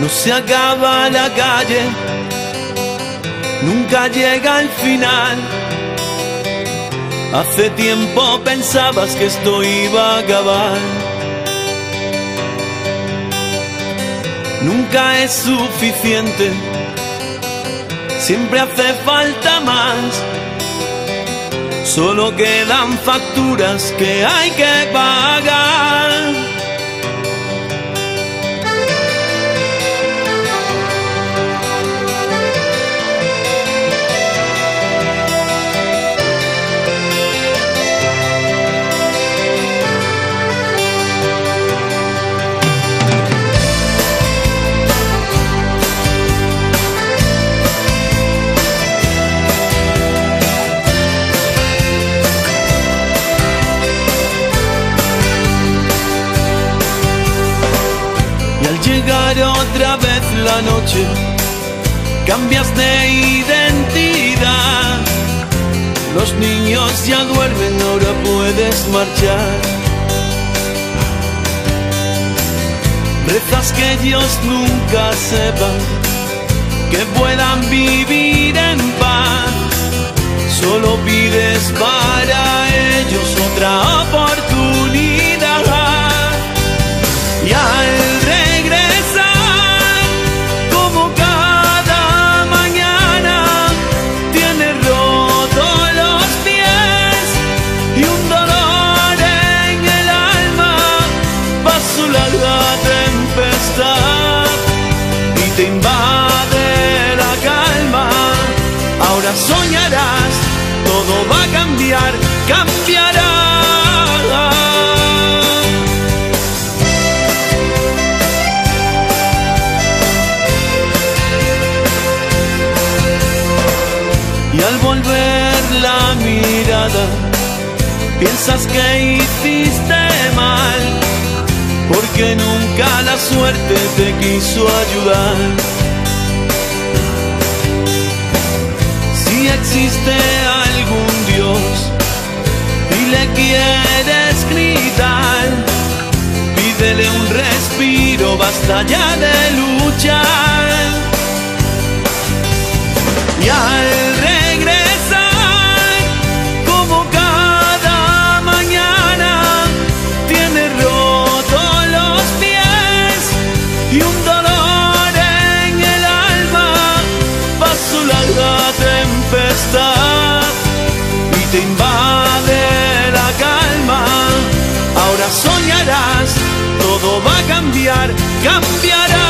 No se acaba la calle, nunca llega el final. Hace tiempo pensabas que esto iba a acabar. Nunca es suficiente, siempre hace falta más. Solo quedan facturas que hay que pagar. Llegar otra vez la noche, cambias de identidad. Los niños ya duermen, ahora puedes marchar. Rezas que ellos nunca sepan, que puedan vivir en paz. Solo pides para ellos otra oportunidad. Y al regresar, como cada mañana, tienes rotos los pies y un dolor en el alma. Pasó la tempestad y te invade la calma. Ahora soñarás, todo va a cambiar, cambiará. Y al volver la mirada, piensas que hiciste mal, porque nunca la suerte te quiso ayudar. Si existe algún Dios y le quieres gritar, pídele un respiro, basta ya de luchar. Y al regresar, como cada mañana, tienes rotos los pies y un dolor en el alma. Pasó la tempestad y te invade la calma. Ahora soñarás, todo va a cambiar, cambiará.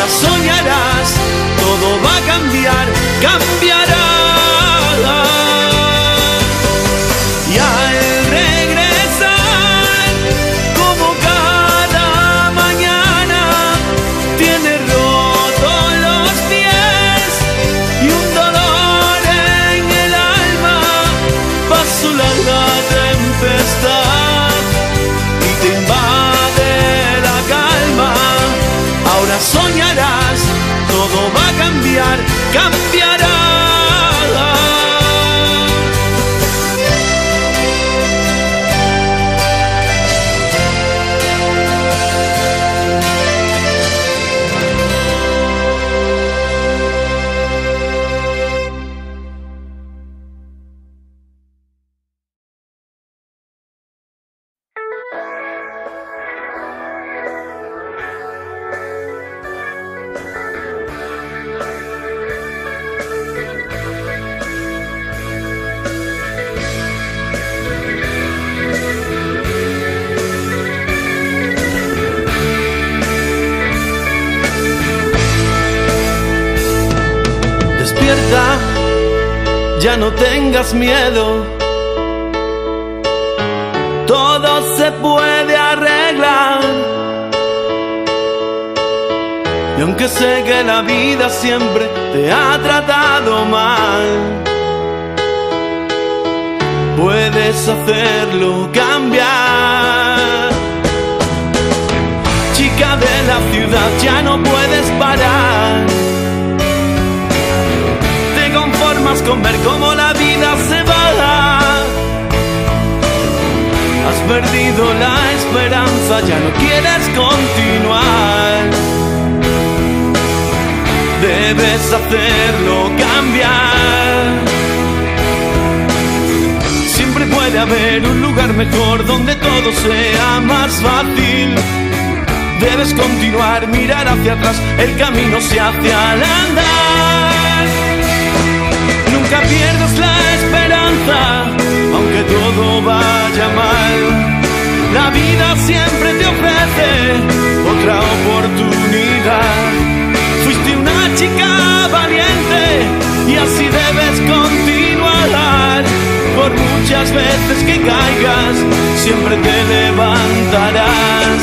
Soñarás, todo va a cambiar, cambiará. Y al regresar, como cada mañana, tienes rotos los pies y un dolor en el alma. Pasó la tempestad y te invade la calma. Ahora soñarás, todo va a cambiar, cambiará. Ya no tengas miedo, todo se puede arreglar. Y aunque sé que la vida siempre te ha tratado mal, puedes hacerlo cambiar. Chica de la ciudad, ya no puedes parar. Te conformas con ver cómo la vida se va. Has perdido la esperanza, ya no quieres continuar. Debes hacerlo cambiar. Siempre puede haber un lugar mejor donde todo sea más fácil. Debes continuar, mirar hacia atrás, el camino se hace al andar. Nunca pierdas la esperanza, aunque todo vaya mal. La vida siempre te ofrece otra oportunidad. Fuiste una chica valiente y así debes continuar. Por muchas veces que caigas, siempre te levantarás.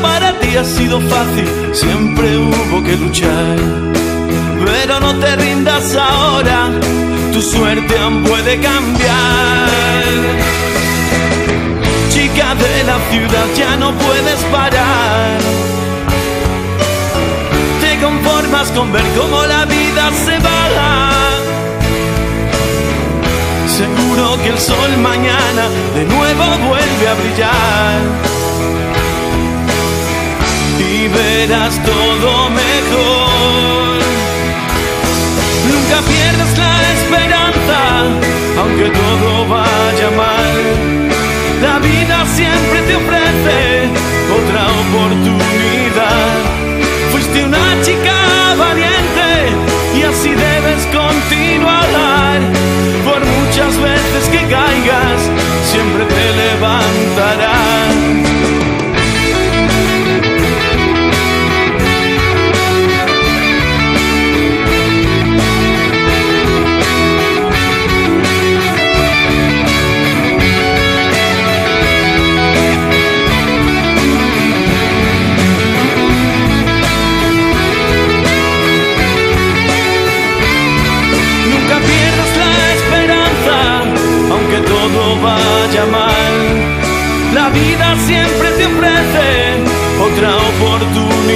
Para ti ha sido fácil, siempre hubo que luchar. Pero no te rindas ahora, tu suerte aún puede cambiar. Chica de la ciudad, ya no puedes parar. Te conformas con ver cómo la vida se va. Seguro que el sol mañana de nuevo vuelve a brillar. Y verás todo mejor. Nunca pierdas la esperanza, aunque todo vaya mal. La vida siempre te ofrece otra oportunidad. Fuiste una chica valiente y así debes continuar. Por muchas veces que caigas, siempre te levantarás. Todo vaya mal, la vida siempre te ofrece otra oportunidad.